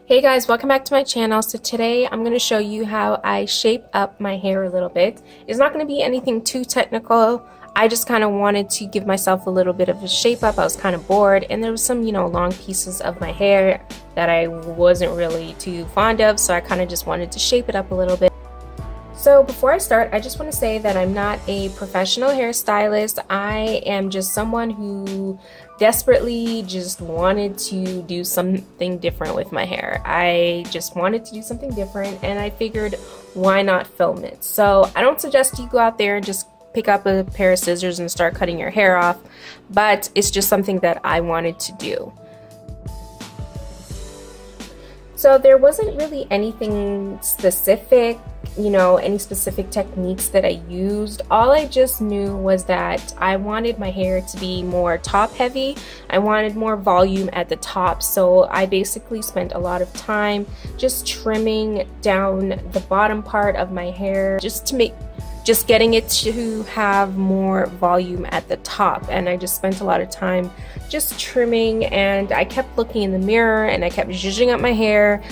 Hey guys, welcome back to my channel. So today I'm going to show you how I shape up my hair a little bit. It's not going to be anything too technical. I just kind of wanted to give myself a little bit of a shape up. I was kind of bored and there was some, long pieces of my hair that I wasn't really too fond of, so I kind of just wanted to shape it up a little bit. So before I start, I just want to say that I'm not a professional hairstylist. I am just someone who desperately just wanted to do something different with my hair. I just wanted to do something different and I figured, why not film it? So I don't suggest you go out there and just pick up a pair of scissors and start cutting your hair off, but it's just something that I wanted to do. So there wasn't really anything specific, any specific techniques that I used. All I just knew was that I wanted my hair to be more top heavy. I wanted more volume at the top. So I basically spent a lot of time just trimming down the bottom part of my hair just getting it to have more volume at the top. And I just spent a lot of time just trimming, and I kept looking in the mirror and I kept zhuzhing up my hair,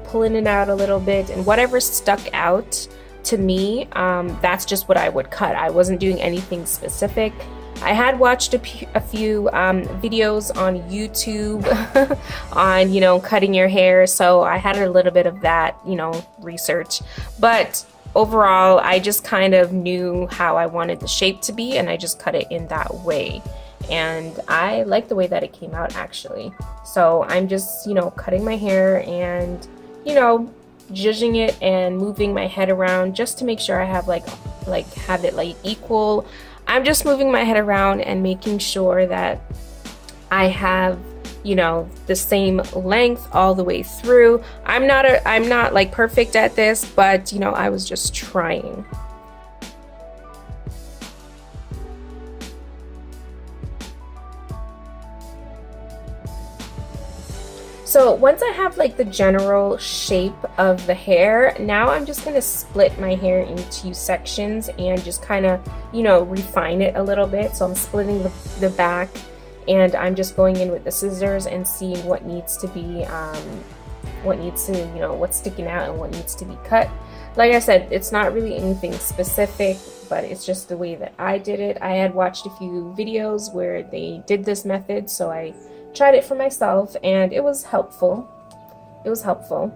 pulling it out a little bit, and whatever stuck out to me, that's just what I would cut. I wasn't doing anything specific. I had watched a few videos on YouTube on, cutting your hair, so I had a little bit of that, research. But overall, I just kind of knew how I wanted the shape to be, and I just cut it in that way. And I like the way that it came out, actually. So I'm just, cutting my hair and, zhuzhing it and moving my head around just to make sure I have have it equal. I'm just moving my head around and making sure that I have the same length all the way through. I'm not like perfect at this, but I was just trying. So once I have the general shape of the hair, now I'm just gonna split my hair into sections and just kind of refine it a little bit. So I'm splitting the back, and I'm just going in with the scissors and seeing what needs to be, what's sticking out and what needs to be cut. Like I said, it's not really anything specific, but it's just the way that I did it. I had watched a few videos where they did this method, so I tried it for myself and it was helpful. It was helpful.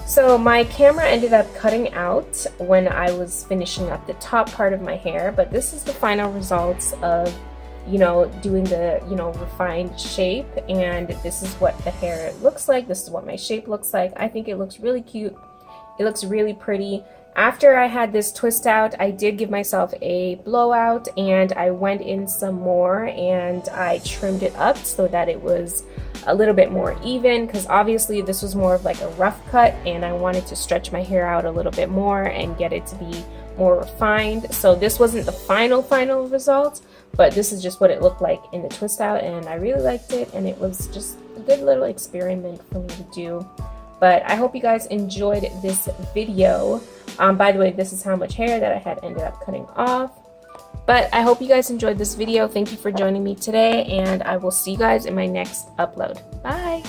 So my camera ended up cutting out when I was finishing up the top part of my hair, but this is the final results of, doing the, refined shape, and this is what the hair looks like. This is what my shape looks like. I think it looks really cute. It looks really pretty. After I had this twist out, I did give myself a blowout, and I went in some more and I trimmed it up so that it was a little bit more even, because obviously this was more of a rough cut and I wanted to stretch my hair out a little bit more and get it to be more refined. So this wasn't the final result, but this is just what it looked like in the twist out, and I really liked it, and it was just a good little experiment for me to do. But I hope you guys enjoyed this video. By the way, this is how much hair that I had ended up cutting off. But I hope you guys enjoyed this video. Thank you for joining me today, and I will see you guys in my next upload. Bye!